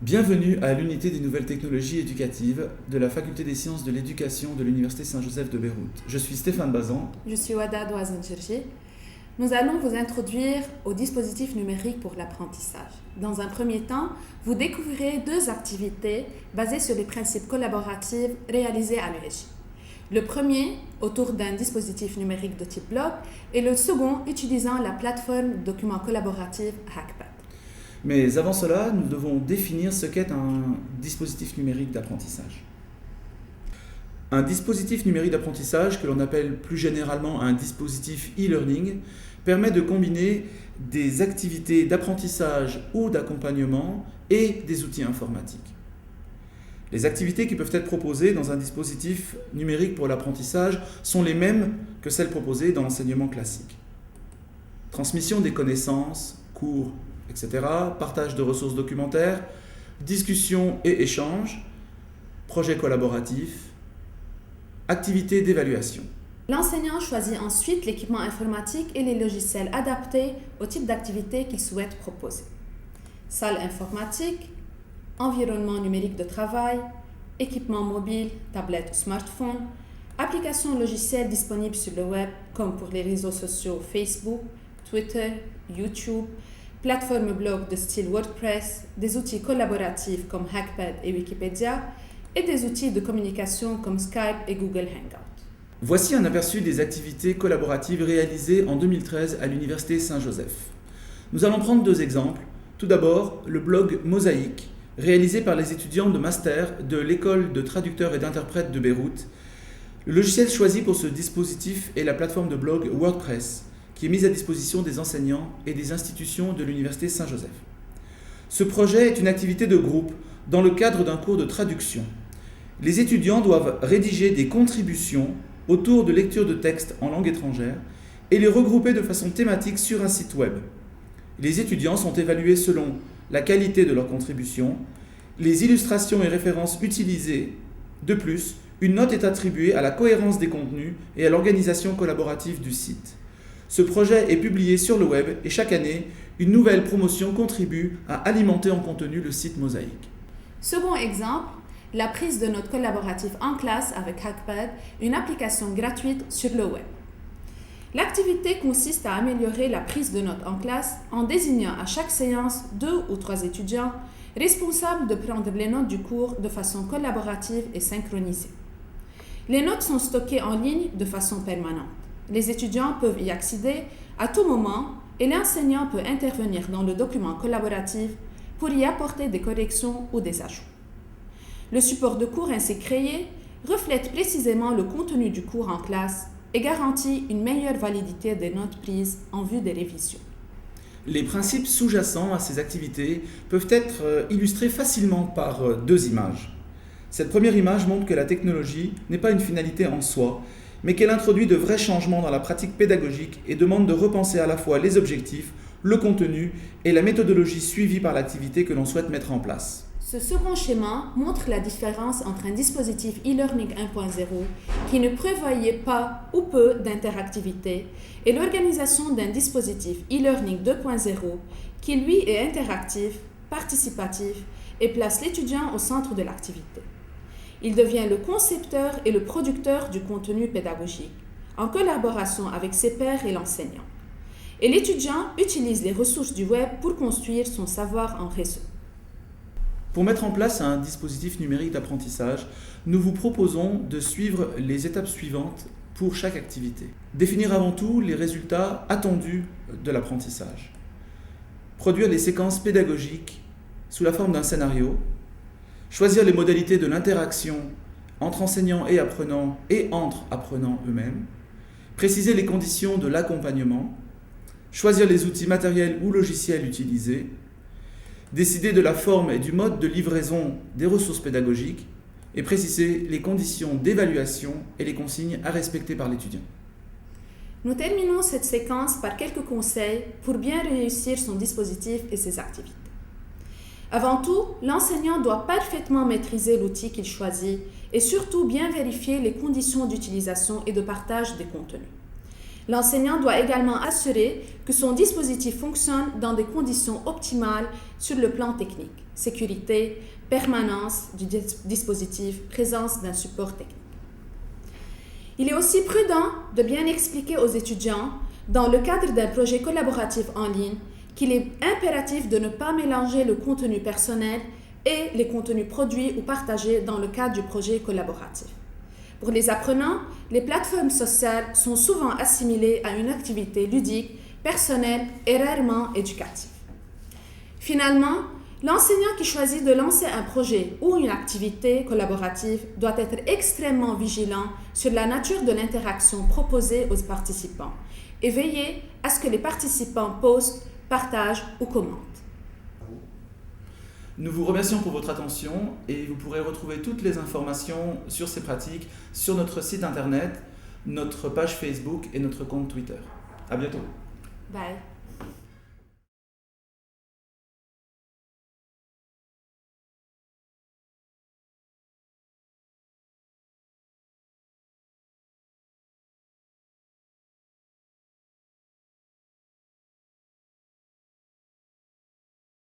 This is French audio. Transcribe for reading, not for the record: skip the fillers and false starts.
Bienvenue à l'unité des nouvelles technologies éducatives de la Faculté des sciences de l'éducation de l'Université Saint-Joseph de Beyrouth. Je suis Stéphane Bazan. Je suis Wada Douazen-Cherchi. Nous allons vous introduire au dispositif numérique pour l'apprentissage. Dans un premier temps, vous découvrirez deux activités basées sur les principes collaboratifs réalisés à l'USJ. Le premier, autour d'un dispositif numérique de type blog, et le second, utilisant la plateforme de documents collaboratifs Hackpad. Mais avant cela, nous devons définir ce qu'est un dispositif numérique d'apprentissage. Un dispositif numérique d'apprentissage, que l'on appelle plus généralement un dispositif e-learning, permet de combiner des activités d'apprentissage ou d'accompagnement et des outils informatiques. Les activités qui peuvent être proposées dans un dispositif numérique pour l'apprentissage sont les mêmes que celles proposées dans l'enseignement classique. Transmission des connaissances, cours, etc., partage de ressources documentaires, discussions et échanges, projets collaboratifs, activités d'évaluation. L'enseignant choisit ensuite l'équipement informatique et les logiciels adaptés au type d'activité qu'il souhaite proposer. Salle informatique, environnement numérique de travail, équipement mobile, tablette ou smartphone, applications logicielles disponibles sur le web comme pour les réseaux sociaux Facebook, Twitter, YouTube, plateformes blog de style WordPress, des outils collaboratifs comme Hackpad et Wikipédia et des outils de communication comme Skype et Google Hangout. Voici un aperçu des activités collaboratives réalisées en 2013 à l'Université Saint-Joseph. Nous allons prendre deux exemples. Tout d'abord, le blog Mosaïque, réalisé par les étudiants de master de l'école de traducteurs et d'interprètes de Beyrouth. Le logiciel choisi pour ce dispositif est la plateforme de blog WordPress, qui est mise à disposition des enseignants et des institutions de l'Université Saint-Joseph. Ce projet est une activité de groupe dans le cadre d'un cours de traduction. Les étudiants doivent rédiger des contributions autour de lecture de textes en langue étrangère et les regrouper de façon thématique sur un site web. Les étudiants sont évalués selon la qualité de leurs contributions, les illustrations et références utilisées. De plus, une note est attribuée à la cohérence des contenus et à l'organisation collaborative du site. Ce projet est publié sur le web et chaque année, une nouvelle promotion contribue à alimenter en contenu le site Mosaïque. Second exemple, la prise de notes collaboratives en classe avec Hackpad, une application gratuite sur le web. L'activité consiste à améliorer la prise de notes en classe en désignant à chaque séance 2 ou 3 étudiants responsables de prendre les notes du cours de façon collaborative et synchronisée. Les notes sont stockées en ligne de façon permanente. Les étudiants peuvent y accéder à tout moment et l'enseignant peut intervenir dans le document collaboratif pour y apporter des corrections ou des ajouts. Le support de cours ainsi créé reflète précisément le contenu du cours en classe et garantit une meilleure validité des notes prises en vue des révisions. Les principes sous-jacents à ces activités peuvent être illustrés facilement par deux images. Cette première image montre que la technologie n'est pas une finalité en soi, mais qu'elle introduit de vrais changements dans la pratique pédagogique et demande de repenser à la fois les objectifs, le contenu et la méthodologie suivie par l'activité que l'on souhaite mettre en place. Ce second schéma montre la différence entre un dispositif e-learning 1.0 qui ne prévoyait pas ou peu d'interactivité et l'organisation d'un dispositif e-learning 2.0 qui lui est interactif, participatif et place l'étudiant au centre de l'activité. Il devient le concepteur et le producteur du contenu pédagogique, en collaboration avec ses pairs et l'enseignant. Et l'étudiant utilise les ressources du web pour construire son savoir en réseau. Pour mettre en place un dispositif numérique d'apprentissage, nous vous proposons de suivre les étapes suivantes pour chaque activité. Définir avant tout les résultats attendus de l'apprentissage. Produire les séquences pédagogiques sous la forme d'un scénario. Choisir les modalités de l'interaction entre enseignants et entre apprenants eux-mêmes. Préciser les conditions de l'accompagnement. Choisir les outils matériels ou logiciels utilisés. Décider de la forme et du mode de livraison des ressources pédagogiques et préciser les conditions d'évaluation et les consignes à respecter par l'étudiant. Nous terminons cette séquence par quelques conseils pour bien réussir son dispositif et ses activités. Avant tout, l'enseignant doit parfaitement maîtriser l'outil qu'il choisit et surtout bien vérifier les conditions d'utilisation et de partage des contenus. L'enseignant doit également assurer que son dispositif fonctionne dans des conditions optimales sur le plan technique. sécurité, permanence du dispositif, présence d'un support technique. Il est aussi prudent de bien expliquer aux étudiants, dans le cadre d'un projet collaboratif en ligne, qu'il est impératif de ne pas mélanger le contenu personnel et les contenus produits ou partagés dans le cadre du projet collaboratif. Pour les apprenants, les plateformes sociales sont souvent assimilées à une activité ludique, personnelle et rarement éducative. Finalement, l'enseignant qui choisit de lancer un projet ou une activité collaborative doit être extrêmement vigilant sur la nature de l'interaction proposée aux participants et veiller à ce que les participants postent, partagent ou commentent. Nous vous remercions pour votre attention et vous pourrez retrouver toutes les informations sur ces pratiques sur notre site internet, notre page Facebook et notre compte Twitter. À bientôt. Bye.